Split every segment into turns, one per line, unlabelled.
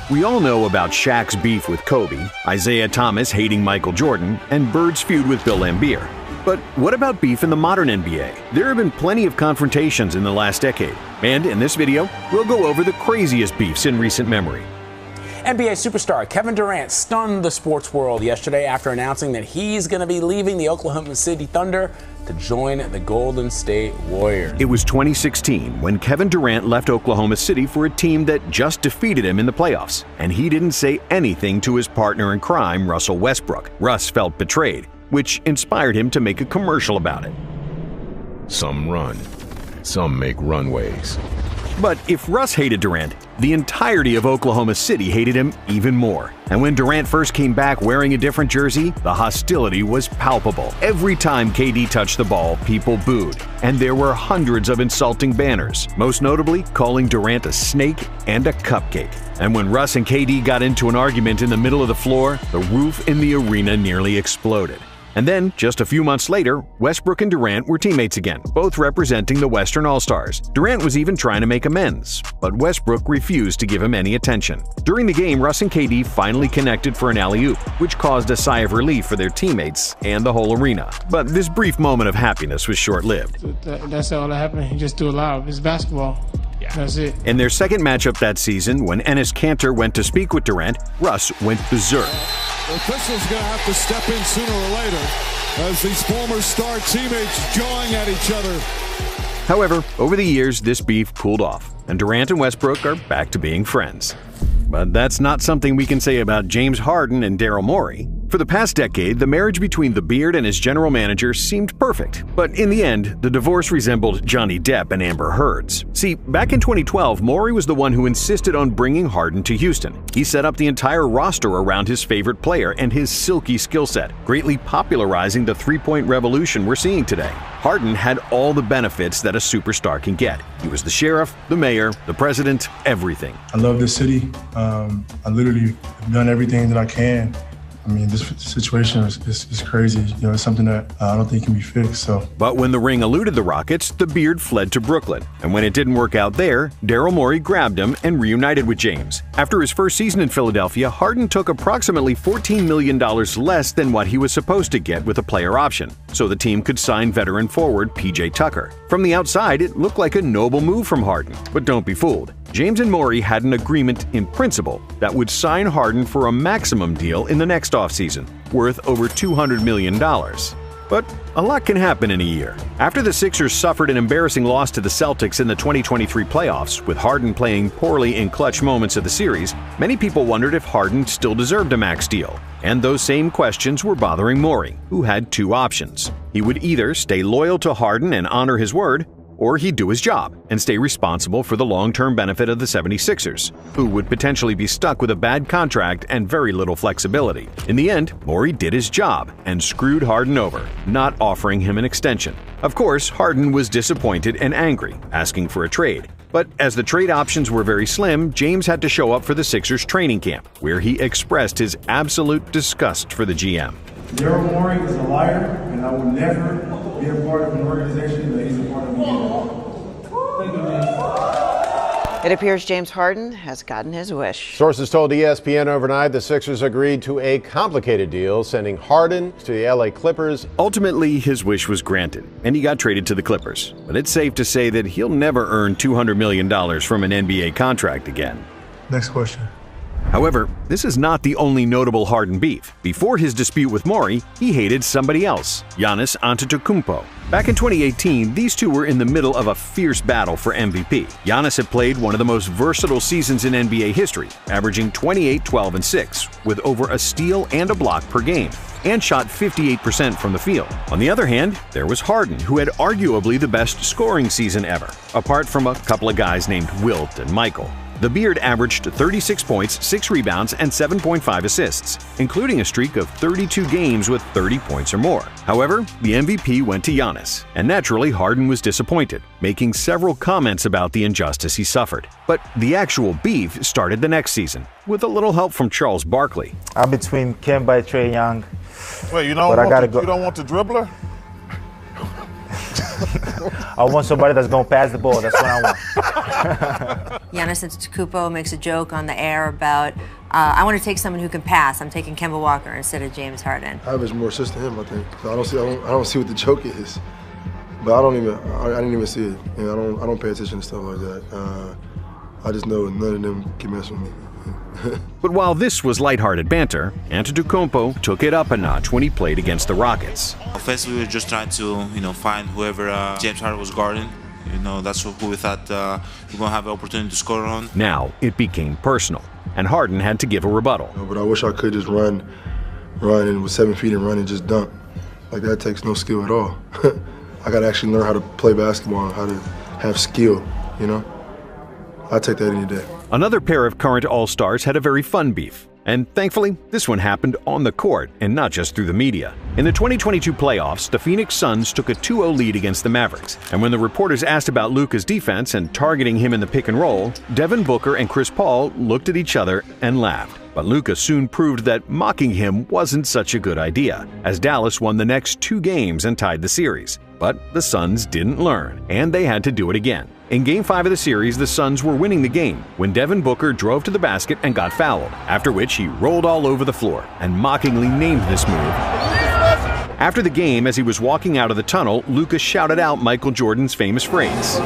We all know about Shaq's beef with Kobe, Isaiah Thomas hating Michael Jordan, and Bird's feud with Bill Laimbeer. But what about beef in the modern NBA? There have been plenty of confrontations in the last decade. And in this video, we'll go over the craziest beefs in recent memory.
NBA superstar Kevin Durant stunned the sports world yesterday after announcing that he's going to be leaving the Oklahoma City Thunder to join the Golden State Warriors.
It was 2016 when Kevin Durant left Oklahoma City for a team that just defeated him in the playoffs. And he didn't say anything to his partner in crime, Russell Westbrook. Russ felt betrayed, which inspired him to make a commercial about it.
Some run, some make runways.
But if Russ hated Durant, the entirety of Oklahoma City hated him even more. And when Durant first came back wearing a different jersey, the hostility was palpable. Every time KD touched the ball, people booed. And there were hundreds of insulting banners, most notably calling Durant a snake and a cupcake. And when Russ and KD got into an argument in the middle of the floor, the roof in the arena nearly exploded. And then, just a few months later, Westbrook and Durant were teammates again, both representing the Western All-Stars. Durant was even trying to make amends, but Westbrook refused to give him any attention. During the game, Russ and KD finally connected for an alley-oop, which caused a sigh of relief for their teammates and the whole arena. But this brief moment of happiness was short-lived.
That's all that happened. You just do it loud. It's basketball. That's it.
In their second matchup that season, when Enes Kanter went to speak with Durant, Russ went berserk.
The official's going to have to step in sooner or later as these former star teammates jawing at each other.
However, over the years, this beef cooled off, and Durant and Westbrook are back to being friends. But that's not something we can say about James Harden and Daryl Morey. For the past decade, the marriage between the Beard and his general manager seemed perfect. But in the end, the divorce resembled Johnny Depp and Amber Heard's. See, back in 2012, Morey was the one who insisted on bringing Harden to Houston. He set up the entire roster around his favorite player and his silky skill set, greatly popularizing the three-point revolution we're seeing today. Harden had all the benefits that a superstar can get. He was the sheriff, the mayor, the president, everything.
I love this city. I literally have done everything that I can. I mean, this situation is crazy. You know, it's something that I don't think can be fixed, so.
But when the ring eluded the Rockets, the Beard fled to Brooklyn. And when it didn't work out there, Daryl Morey grabbed him and reunited with James. After his first season in Philadelphia, Harden took approximately $14 million less than what he was supposed to get with a player option, so the team could sign veteran forward P.J. Tucker. From the outside, it looked like a noble move from Harden. But don't be fooled. James and Morey had an agreement in principle that would sign Harden for a maximum deal in the next offseason, worth over $200 million. But a lot can happen in a year. After the Sixers suffered an embarrassing loss to the Celtics in the 2023 playoffs, with Harden playing poorly in clutch moments of the series, many people wondered if Harden still deserved a max deal. And those same questions were bothering Morey, who had two options. He would either stay loyal to Harden and honor his word, or he'd do his job and stay responsible for the long-term benefit of the 76ers, who would potentially be stuck with a bad contract and very little flexibility. In the end, Morey did his job and screwed Harden over, not offering him an extension. Of course, Harden was disappointed and angry, asking for a trade. But as the trade options were very slim, James had to show up for the Sixers training camp, where he expressed his absolute disgust for the GM.
Daryl Morey is a liar, and I will never be a part of an organization that he's a part of again. Thank you, man.
It appears James Harden has gotten his wish.
Sources told ESPN overnight the Sixers agreed to a complicated deal, sending Harden to the LA Clippers.
Ultimately, his wish was granted, and he got traded to the Clippers. But it's safe to say that he'll never earn $200 million from an NBA contract again.
Next question.
However, this is not the only notable Harden beef. Before his dispute with Morey, he hated somebody else, Giannis Antetokounmpo. Back in 2018, these two were in the middle of a fierce battle for MVP. Giannis had played one of the most versatile seasons in NBA history, averaging 28, 12, and 6, with over a steal and a block per game, and shot 58% from the field. On the other hand, there was Harden, who had arguably the best scoring season ever, apart from a couple of guys named Wilt and Michael. The Beard averaged 36 points, 6 rebounds, and 7.5 assists, including a streak of 32 games with 30 points or more. However, the MVP went to Giannis, and naturally Harden was disappointed, making several comments about the injustice he suffered. But the actual beef started the next season, with a little help from Charles Barkley.
I'm between Kemba and Trae Young.
Wait, you don't want the dribbler?
I want somebody that's going to pass the ball. That's what I want.
Giannis Antetokounmpo makes a joke on the air about, I want to take someone who can pass. I'm taking Kemba Walker instead of James Harden.
I average more assists than him, I think. I don't see what the joke is, but I didn't even see it. You know, I don't pay attention to stuff like that. I just know none of them can mess with me.
But while this was lighthearted banter, Antetokounmpo took it up a notch when he played against the Rockets.
Offensively, we were just trying to, find whoever James Harden was guarding. That's who we thought we were going to have the opportunity to score on.
Now it became personal, and Harden had to give a rebuttal.
But I wish I could just run and with 7 feet and run and just dunk. Like, that takes no skill at all. I got to actually learn how to play basketball and how to have skill, I'll take that any day.
Another pair of current All-Stars had a very fun beef. And thankfully, this one happened on the court and not just through the media. In the 2022 playoffs, the Phoenix Suns took a 2-0 lead against the Mavericks. And when the reporters asked about Luka's defense and targeting him in the pick and roll, Devin Booker and Chris Paul looked at each other and laughed. But Luka soon proved that mocking him wasn't such a good idea, as Dallas won the next 2 games and tied the series. But the Suns didn't learn, and they had to do it again. In Game 5 of the series, the Suns were winning the game when Devin Booker drove to the basket and got fouled, after which he rolled all over the floor and mockingly named this move. After the game, as he was walking out of the tunnel, Luka shouted out Michael Jordan's famous phrase.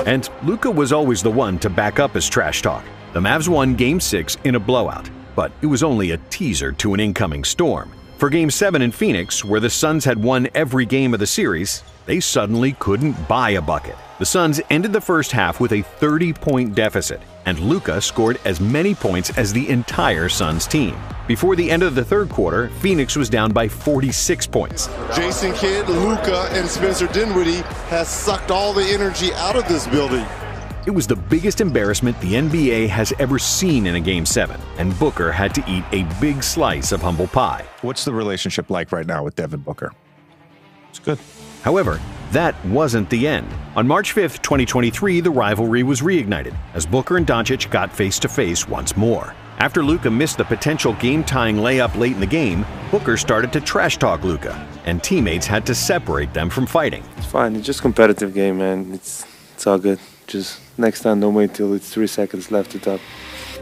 And Luka was always the one to back up his trash talk. The Mavs won Game 6 in a blowout, but it was only a teaser to an incoming storm. For Game 7 in Phoenix, where the Suns had won every game of the series, they suddenly couldn't buy a bucket. The Suns ended the first half with a 30-point deficit, and Luka scored as many points as the entire Suns team. Before the end of the third quarter, Phoenix was down by 46 points.
Jason Kidd, Luka, and Spencer Dinwiddie has sucked all the energy out of this building.
It was the biggest embarrassment the NBA has ever seen in a Game 7, and Booker had to eat a big slice of humble pie.
What's the relationship like right now with Devin Booker? It's good.
However, that wasn't the end. On March 5th, 2023, the rivalry was reignited as Booker and Doncic got face-to-face once more. After Luka missed the potential game-tying layup late in the game, Booker started to trash-talk Luka, and teammates had to separate them from fighting.
It's fine. It's just a competitive game, man. It's all good. Just next time, don't wait till it's 3 seconds left to talk.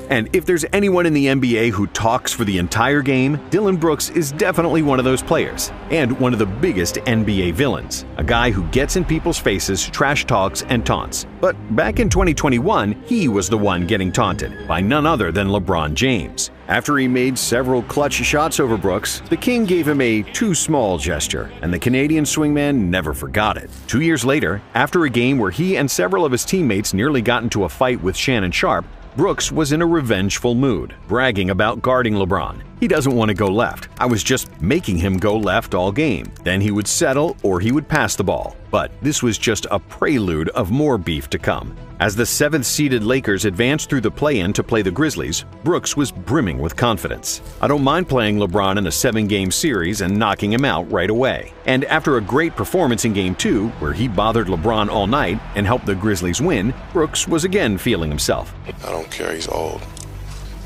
And if there's anyone in the NBA who talks for the entire game, Dillon Brooks is definitely one of those players, and one of the biggest NBA villains. A guy who gets in people's faces, trash talks, and taunts. But back in 2021, he was the one getting taunted by none other than LeBron James. After he made several clutch shots over Brooks, the King gave him a too small gesture, and the Canadian swingman never forgot it. 2 years later, after a game where he and several of his teammates nearly got into a fight with Shannon Sharpe, Brooks was in a revengeful mood, bragging about guarding LeBron. He doesn't want to go left. I was just making him go left all game. Then he would settle or he would pass the ball. But this was just a prelude of more beef to come. As the 7th-seeded Lakers advanced through the play-in to play the Grizzlies, Brooks was brimming with confidence. I don't mind playing LeBron in a 7-game series and knocking him out right away. And after a great performance in Game 2, where he bothered LeBron all night and helped the Grizzlies win, Brooks was again feeling himself.
I don't care, he's old.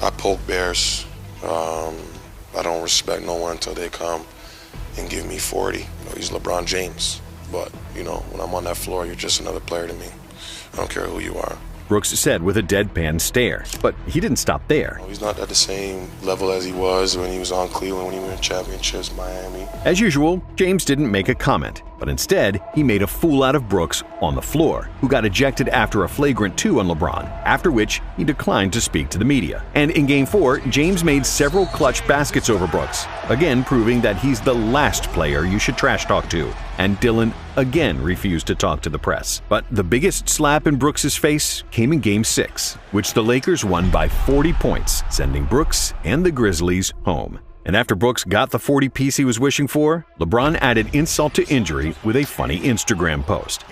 I poke bears. I don't respect no one until they come and give me 40. He's LeBron James. But, when I'm on that floor, you're just another player to me. I don't care who you are.
Brooks said with a deadpan stare. But he didn't stop there.
He's not at the same level as he was when he was on Cleveland, when he won championships, Miami.
As usual, James didn't make a comment, but instead, he made a fool out of Brooks on the floor, who got ejected after a flagrant 2 on LeBron, after which he declined to speak to the media. And in Game 4, James made several clutch baskets over Brooks, again proving that he's the last player you should trash talk to. And Dillon again refused to talk to the press. But the biggest slap in Brooks' face came in Game 6, which the Lakers won by 40 points, sending Brooks and the Grizzlies home. And after Brooks got the 40-piece he was wishing for, LeBron added insult to injury with a funny Instagram post.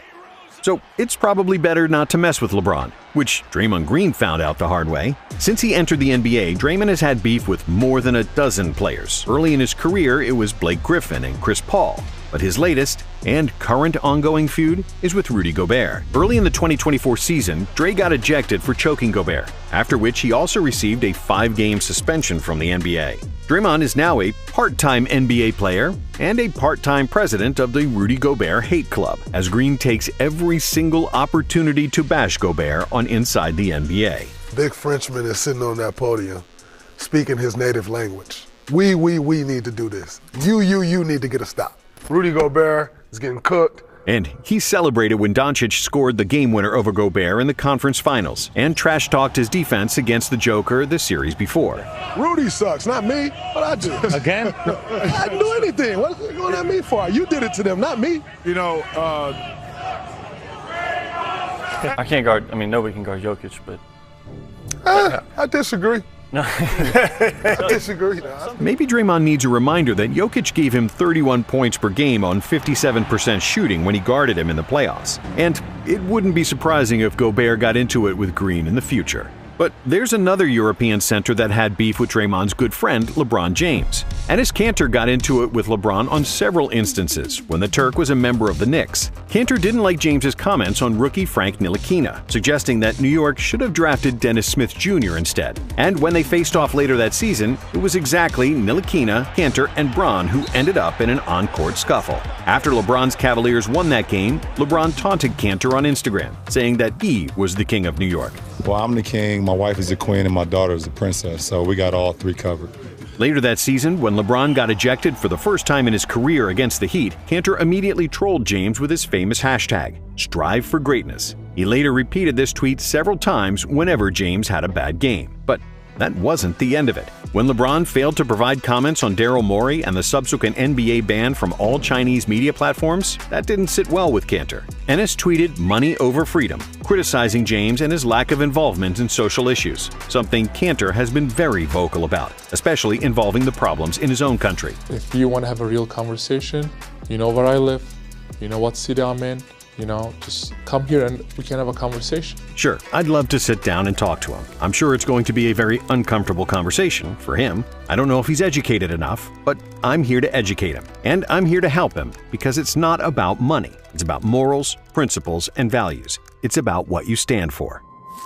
So it's probably better not to mess with LeBron, which Draymond Green found out the hard way. Since he entered the NBA, Draymond has had beef with more than a dozen players. Early in his career, it was Blake Griffin and Chris Paul. But his latest and current ongoing feud is with Rudy Gobert. Early in the 2024 season, Dre got ejected for choking Gobert, after which he also received a 5-game suspension from the NBA. Draymond is now a part-time NBA player and a part-time president of the Rudy Gobert Hate Club, as Green takes every single opportunity to bash Gobert on Inside the NBA.
Big Frenchman is sitting on that podium speaking his native language. We need to do this. You need to get a stop. Rudy Gobert is getting cooked.
And he celebrated when Doncic scored the game winner over Gobert in the conference finals and trash-talked his defense against the Joker the series before.
Rudy sucks, not me. What I do?
Again?
I didn't do anything. What's you going at me for? You did it to them, not me.
You know,
I can't guard. I mean, nobody can guard Jokic, but
I disagree.
no.
I disagree.
Maybe Draymond needs a reminder that Jokic gave him 31 points per game on 57% shooting when he guarded him in the playoffs. And it wouldn't be surprising if Gobert got into it with Green in the future. But there's another European center that had beef with Draymond's good friend, LeBron James. Enes Kanter got into it with LeBron on several instances when the Turk was a member of the Knicks. Kanter didn't like James's comments on rookie Frank Ntilikina, suggesting that New York should have drafted Dennis Smith Jr. instead. And when they faced off later that season, it was exactly Ntilikina, Kanter, and Bron who ended up in an on-court scuffle. After LeBron's Cavaliers won that game, LeBron taunted Kanter on Instagram, saying that he was the king of New York.
Well, I'm the king, my wife is the queen, and my daughter is the princess, so we got all three covered.
Later that season, when LeBron got ejected for the first time in his career against the Heat, Kanter immediately trolled James with his famous hashtag, #Strive for Greatness. He later repeated this tweet several times whenever James had a bad game. But that wasn't the end of it. When LeBron failed to provide comments on Daryl Morey and the subsequent NBA ban from all Chinese media platforms, that didn't sit well with Kanter. Enes tweeted money over freedom, criticizing James and his lack of involvement in social issues, something Kanter has been very vocal about, especially involving the problems in his own country.
If you want to have a real conversation, you know where I live, you know what city I'm in, you know, just come here and we can have a conversation.
Sure, I'd love to sit down and talk to him. I'm sure it's going to be a very uncomfortable conversation for him. I don't know if he's educated enough, but I'm here to educate him. And I'm here to help him because it's not about money. It's about morals, principles, and values. It's about what you stand for.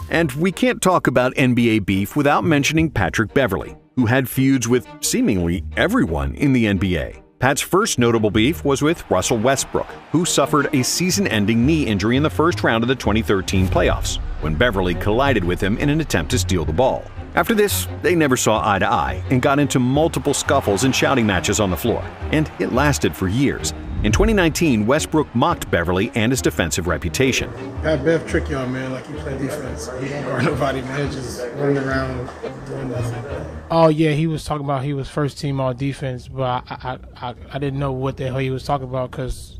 And we can't talk about NBA beef without mentioning Patrick Beverley, who had feuds with seemingly everyone in the NBA. Pat's first notable beef was with Russell Westbrook, who suffered a season-ending knee injury in the first round of the 2013 playoffs, when Beverley collided with him in an attempt to steal the ball. After this, they never saw eye to eye and got into multiple scuffles and shouting matches on the floor, and it lasted for years. In 2019, Westbrook mocked Beverley and his defensive reputation.
That Bev trick y'all, man, like you play defense. You don't guard nobody, man, just running around doing nothing. Oh, yeah, he was talking about he was first team all defense, but I didn't know what the hell he was talking about because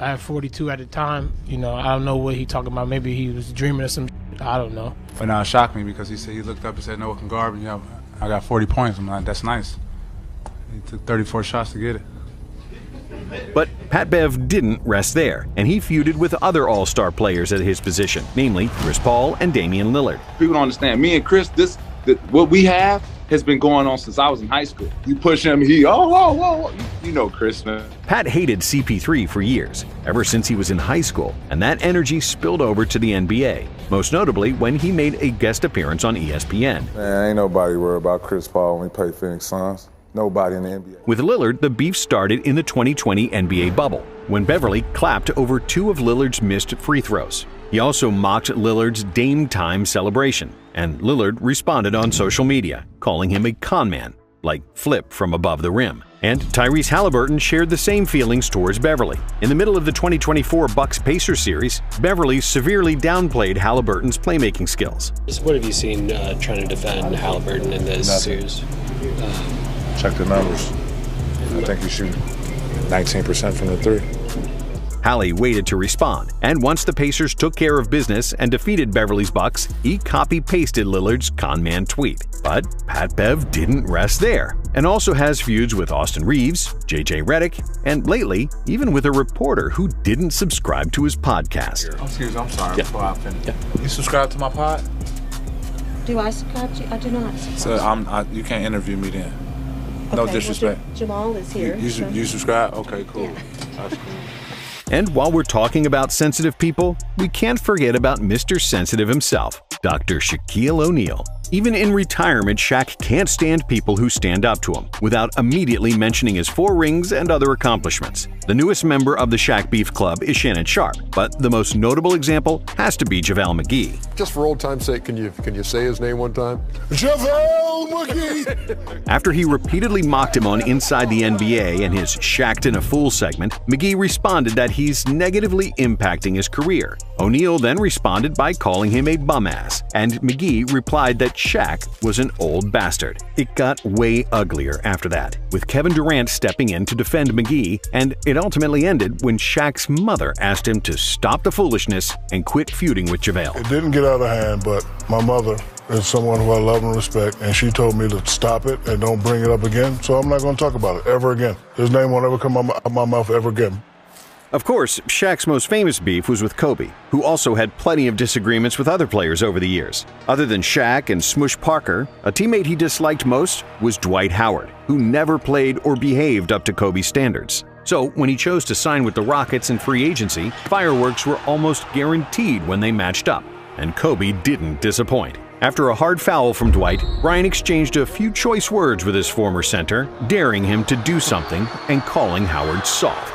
I had 42 at the time. You know, I don't know what he talking about. Maybe he was dreaming of some I don't know.
But now it shocked me because he said he looked up and said, no one can guard me. You know, I got 40 points. I'm like, that's nice. He took 34 shots to get it.
But Pat Bev didn't rest there, and he feuded with other all-star players at his position, namely Chris Paul and Damian Lillard.
People don't understand. Me and Chris, what we have has been going on since I was in high school. You push him, whoa. You know Chris, man.
Pat hated CP3 for years, ever since he was in high school, and that energy spilled over to the NBA, most notably when he made a guest appearance on ESPN.
Man, ain't nobody worried about Chris Paul when he played Phoenix Suns. Nobody in the NBA.
With Lillard, the beef started in the 2020 NBA bubble, when Beverley clapped over two of Lillard's missed free throws. He also mocked Lillard's Dame Time celebration, and Lillard responded on social media, calling him a con man, like Flip from above the rim. And Tyrese Halliburton shared the same feelings towards Beverley. In the middle of the 2024 Bucks-Pacers series, Beverley severely downplayed Halliburton's playmaking skills.
What have you seen trying to defend Halliburton in this series?
Check the numbers. I think he's shooting 19% from the three.
Hallie waited to respond, and once the Pacers took care of business and defeated Beverley's Bucks, he copy-pasted Lillard's con man tweet. But Pat Bev didn't rest there, and also has feuds with Austin Reeves, JJ Redick, and lately, even with a reporter who didn't subscribe to his podcast.
I'm sorry, before I finish. Yeah. You subscribe to my pod?
Do I subscribe to you? I do not subscribe.
So you can't interview me then. No disrespect.
Well, Jamal is here.
You subscribe? Okay, cool.
Yeah.
And while we're talking about sensitive people, we can't forget about Mr. Sensitive himself, Dr. Shaquille O'Neal. Even in retirement, Shaq can't stand people who stand up to him without immediately mentioning his 4 rings and other accomplishments. The newest member of the Shaq Beef Club is Shannon Sharpe, but the most notable example has to be JaVale McGee.
Just for old time's sake, can you say his name one time?
JaVale McGee!
After he repeatedly mocked him on Inside the NBA and his Shaq'd in a Fool segment, McGee responded that he's negatively impacting his career. O'Neal then responded by calling him a bum-ass, and McGee replied that Shaq was an old bastard. It got way uglier after that, with Kevin Durant stepping in to defend McGee, and it ultimately ended when Shaq's mother asked him to stop the foolishness and quit feuding with JaVale.
It didn't get out of hand, but my mother is someone who I love and respect, and she told me to stop it and don't bring it up again, so I'm not going to talk about it ever again. His name won't ever come out my mouth ever again.
Of course, Shaq's most famous beef was with Kobe, who also had plenty of disagreements with other players over the years. Other than Shaq and Smush Parker, a teammate he disliked most was Dwight Howard, who never played or behaved up to Kobe's standards. So when he chose to sign with the Rockets in free agency, fireworks were almost guaranteed when they matched up, and Kobe didn't disappoint. After a hard foul from Dwight, Brian exchanged a few choice words with his former center, daring him to do something and calling Howard soft.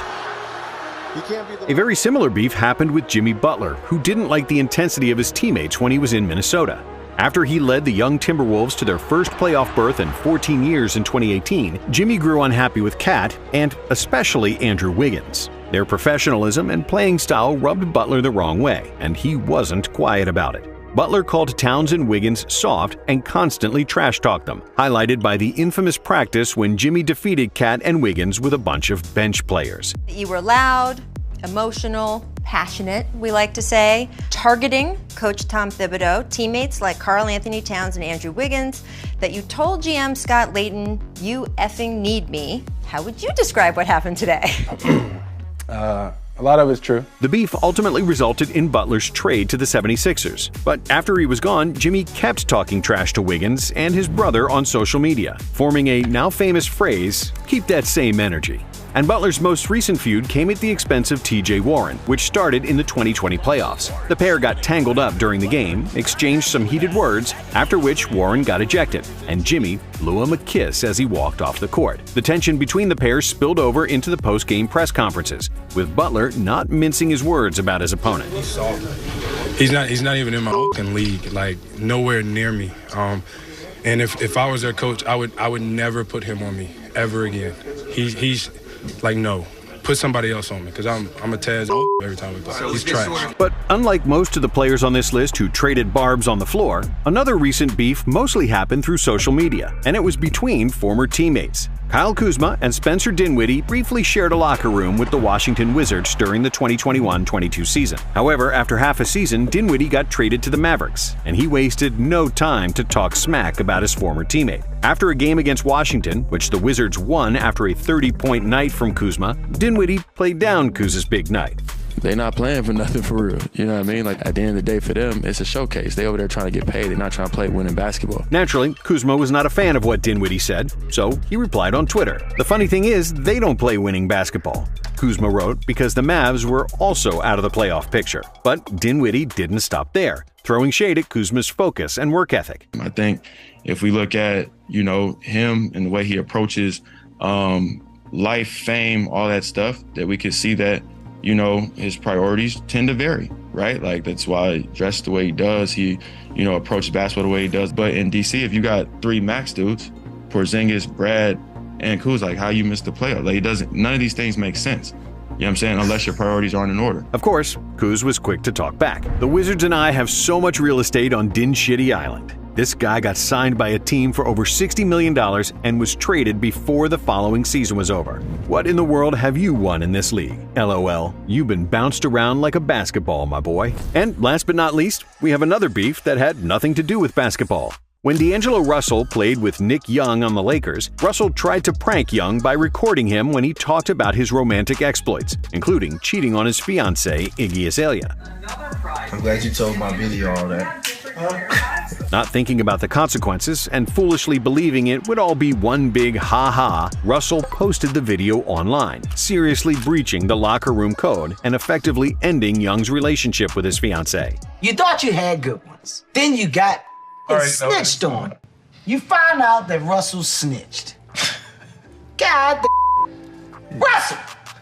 A very similar beef happened with Jimmy Butler, who didn't like the intensity of his teammates when he was in Minnesota. After he led the young Timberwolves to their first playoff berth in 14 years in 2018, Jimmy grew unhappy with Cat and especially Andrew Wiggins. Their professionalism and playing style rubbed Butler the wrong way, and he wasn't quiet about it. Butler called Towns and Wiggins soft and constantly trash-talked them, highlighted by the infamous practice when Jimmy defeated Cat and Wiggins with a bunch of bench players.
You were loud, emotional, passionate, we like to say, targeting Coach Tom Thibodeau, teammates like Karl Anthony Towns and Andrew Wiggins, that you told GM Scott Layton, "You effing need me." How would you describe what happened today?
A lot of it's true.
The beef ultimately resulted in Butler's trade to the 76ers. But after he was gone, Jimmy kept talking trash to Wiggins and his brother on social media, forming a now famous phrase, "Keep that same energy." And Butler's most recent feud came at the expense of TJ Warren, which started in the 2020 playoffs. The pair got tangled up during the game, exchanged some heated words, after which Warren got ejected, and Jimmy blew him a kiss as he walked off the court. The tension between the pair spilled over into the post-game press conferences, with Butler not mincing his words about his opponent.
He's not even in my fucking league, like nowhere near me. And if I was their coach, I would never put him on me ever again. He's like, no, put somebody else on me, because I'm a Taz every time we play. He's trash.
But unlike most of the players on this list who traded barbs on the floor, another recent beef mostly happened through social media, and it was between former teammates. Kyle Kuzma and Spencer Dinwiddie briefly shared a locker room with the Washington Wizards during the 2021-22 season. However, after half a season, Dinwiddie got traded to the Mavericks, and he wasted no time to talk smack about his former teammate. After a game against Washington, which the Wizards won after a 30-point night from Kuzma, Dinwiddie played down Kuz's big night.
They're not playing for nothing for real. You know what I mean? Like, at the end of the day, for them, it's a showcase. They over there trying to get paid. They're not trying to play winning basketball.
Naturally, Kuzma was not a fan of what Dinwiddie said, so he replied on Twitter. The funny thing is, they don't play winning basketball. Kuzma wrote because the Mavs were also out of the playoff picture. But Dinwiddie didn't stop there, throwing shade at Kuzma's focus and work ethic.
I think if we look at, him and the way he approaches life, fame, all that stuff, that we could see that his priorities tend to vary, right? Like, that's why he dressed the way he does. He, approaches basketball the way he does. But in DC, if you got 3 max dudes, Porzingis, Brad, and Kuz, like, how you miss the playoff? Like, none of these things make sense. You know what I'm saying? Unless your priorities aren't in order.
Of course, Kuz was quick to talk back. The Wizards and I have so much real estate on Din Shitty Island. This guy got signed by a team for over $60 million and was traded before the following season was over. What in the world have you won in this league? LOL, you've been bounced around like a basketball, my boy. And last but not least, we have another beef that had nothing to do with basketball. When D'Angelo Russell played with Nick Young on the Lakers, Russell tried to prank Young by recording him when he talked about his romantic exploits, including cheating on his fiancée, Iggy Azalea.
I'm glad you told my video all that.
Not thinking about the consequences and foolishly believing it would all be one big ha-ha, Russell posted the video online, seriously breaching the locker room code and effectively ending Young's relationship with his fiancée.
You thought you had good ones. Then you got snitched on. You find out that Russell snitched. God Russell!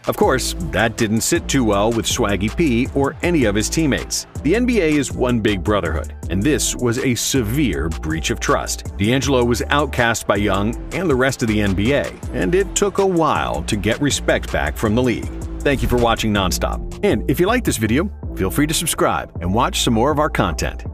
Of course, that didn't sit too well with Swaggy P or any of his teammates. The NBA is one big brotherhood, and this was a severe breach of trust. D'Angelo was outcast by Young and the rest of the NBA, and it took a while to get respect back from the league. Thank you for watching Nonstop. And if you like this video, feel free to subscribe and watch some more of our content.